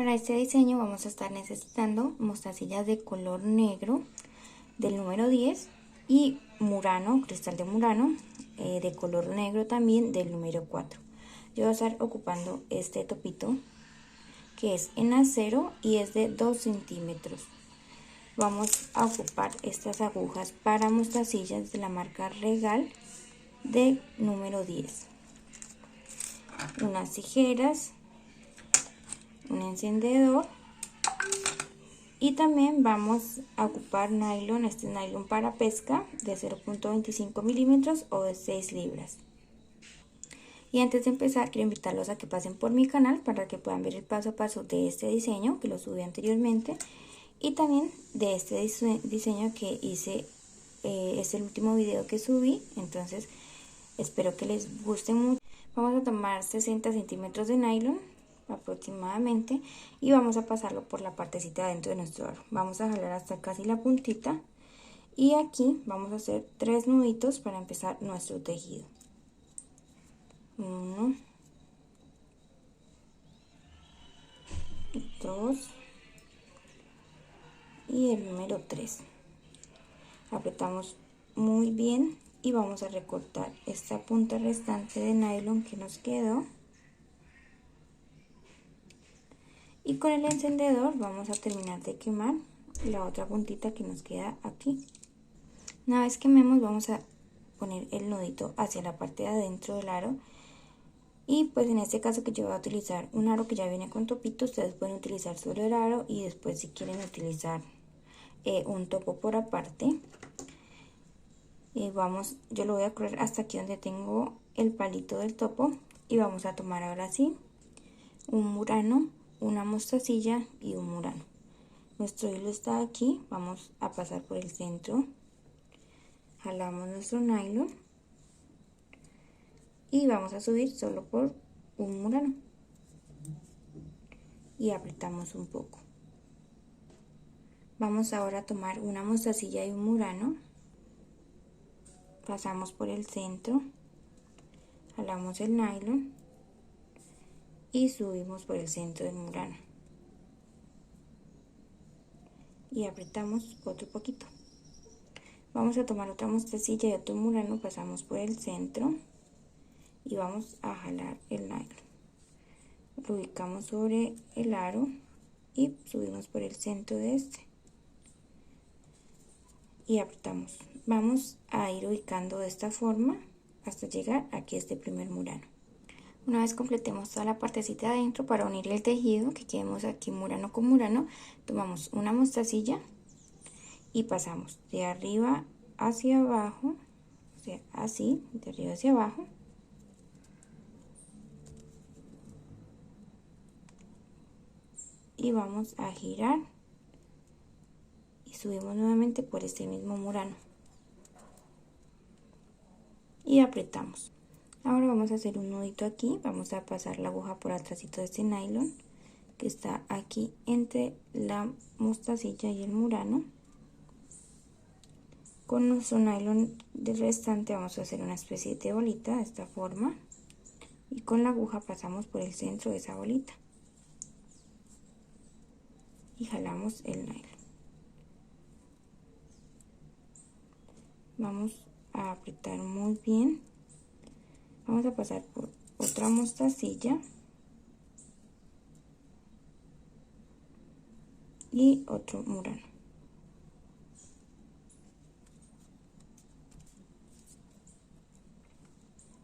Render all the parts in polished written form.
Para este diseño vamos a estar necesitando mostacillas de color negro del número 10 y murano, cristal de murano de color negro también del número 4. Yo voy a estar ocupando este topito que es en acero y es de 2 centímetros. Vamos a ocupar estas agujas para mostacillas de la marca Regal de número 10. Unas tijeras, un encendedor y también vamos a ocupar nylon, este es nylon para pesca de 0.25 milímetros o de 6 libras. Y antes de empezar quiero invitarlos a que pasen por mi canal para que puedan ver el paso a paso de este diseño que lo subí anteriormente y también de este diseño que hice, es el último video que subí, entonces espero que les guste mucho. Vamos a tomar 60 centímetros de nylon aproximadamente y vamos a pasarlo por la partecita de adentro de nuestro aro. Vamos a jalar hasta casi la puntita y aquí vamos a hacer 3 nuditos para empezar nuestro tejido. 1, 2 y el número 3. Apretamos muy bien y vamos a recortar esta punta restante de nylon que nos quedó. Y con el encendedor vamos a terminar de quemar la otra puntita que nos queda aquí. Una vez quememos vamos a poner el nudito hacia la parte de adentro del aro. Y pues en este caso que yo voy a utilizar un aro que ya viene con topito, ustedes pueden utilizar solo el aro y después si quieren utilizar un topo por aparte. Yo lo voy a correr hasta aquí donde tengo el palito del topo y vamos a tomar ahora sí un murano, una mostacilla y un murano. Nuestro hilo está aquí, vamos a pasar por el centro, jalamos nuestro nylon y vamos a subir solo por un murano y apretamos un poco. Vamos ahora a tomar una mostacilla y un murano, pasamos por el centro, jalamos el nylon y subimos por el centro del murano y apretamos otro poquito. Vamos a tomar otra mostacilla y otro murano, pasamos por el centro y vamos a jalar el nylon. Lo ubicamos sobre el aro y subimos por el centro de este y apretamos. Vamos a ir ubicando de esta forma hasta llegar aquí a este primer murano. Una vez completemos toda la partecita de adentro, para unir el tejido, que quedemos aquí murano con murano, tomamos una mostacilla y pasamos de arriba hacia abajo, o sea, así, de arriba hacia abajo. Y vamos a girar y subimos nuevamente por este mismo murano y apretamos. Ahora vamos a hacer un nudito aquí, vamos a pasar la aguja por atrásito de este nylon que está aquí entre la mostacilla y el murano. Con nuestro nylon del restante vamos a hacer una especie de bolita de esta forma y con la aguja pasamos por el centro de esa bolita y jalamos el nylon. Vamos a apretar muy bien. Vamos a pasar por otra mostacilla y otro murano.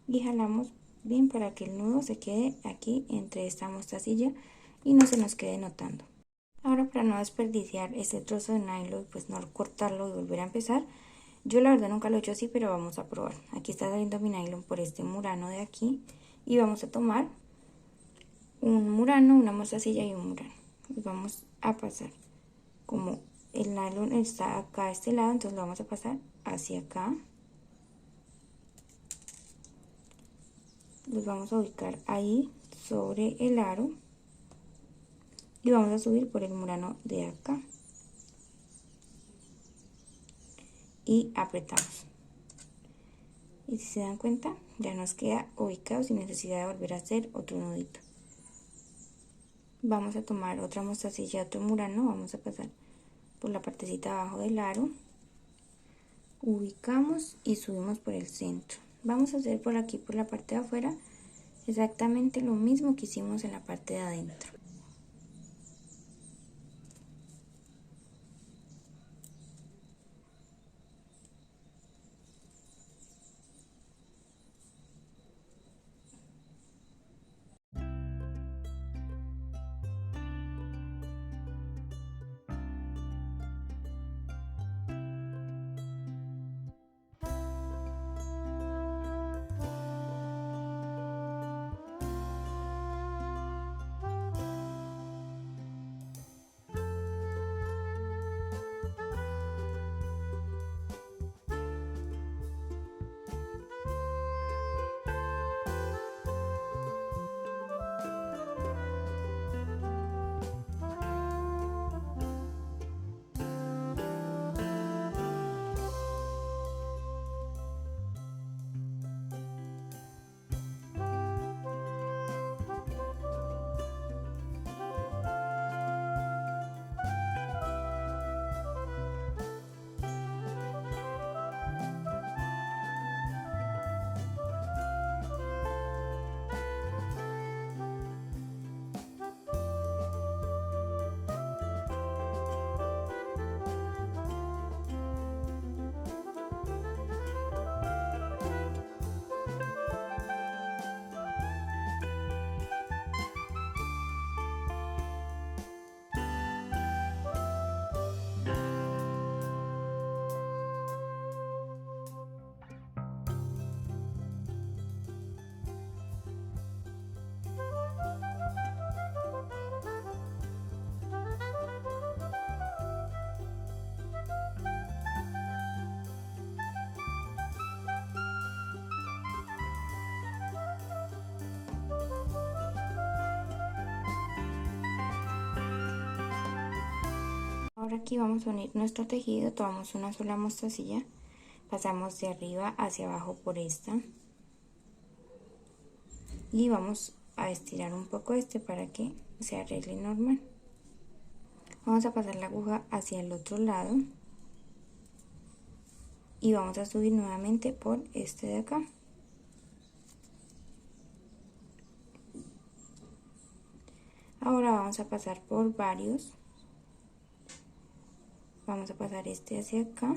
Y jalamos bien para que el nudo se quede aquí entre esta mostacilla y no se nos quede notando. Ahora, para no desperdiciar este trozo de nylon, pues no cortarlo y volver a empezar, yo la verdad nunca lo he hecho así, pero vamos a probar. Aquí está saliendo mi nylon por este murano de aquí y vamos a tomar un murano, una mostacilla y un murano y vamos a pasar, como el nylon está acá a este lado, entonces lo vamos a pasar hacia acá. Los vamos a ubicar ahí sobre el aro y vamos a subir por el murano de acá y apretamos. Y si se dan cuenta, ya nos queda ubicado sin necesidad de volver a hacer otro nudito. vamos a tomar otra mostacilla, otro murano, vamos a pasar por la partecita abajo del aro, ubicamos y subimos por el centro. Vamos a hacer por aquí, por la parte de afuera, exactamente lo mismo que hicimos en la parte de adentro. Ahora aquí vamos a unir nuestro tejido, tomamos una sola mostacilla, pasamos de arriba hacia abajo por esta y vamos a estirar un poco para que se arregle normal. Vamos a pasar la aguja hacia el otro lado y vamos a subir nuevamente por este de acá. Ahora vamos a pasar por varios. Vamos a pasar hacia acá.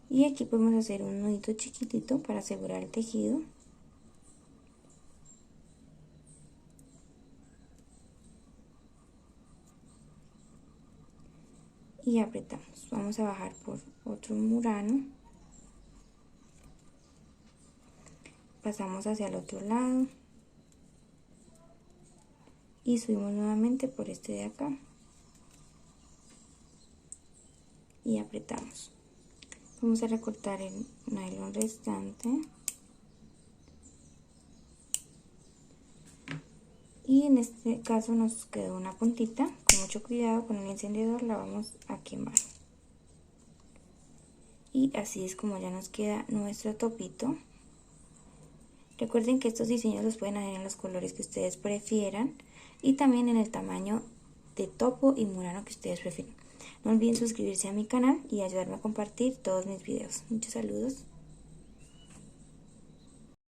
Y aquí podemos hacer un nudito chiquitito para asegurar el tejido. Y apretamos. Vamos a bajar por otro murano. Pasamos hacia el otro lado. Y subimos nuevamente por este de acá. Y apretamos. Vamos a recortar el nylon restante. Y en este caso nos quedó una puntita. Con mucho cuidado con el encendedor la vamos a quemar. Y así es como ya nos queda nuestro topito. Recuerden que estos diseños los pueden hacer en los colores que ustedes prefieran. Y también en el tamaño de topo y murano que ustedes prefieran. No olviden suscribirse a mi canal y ayudarme a compartir todos mis videos. Muchos saludos.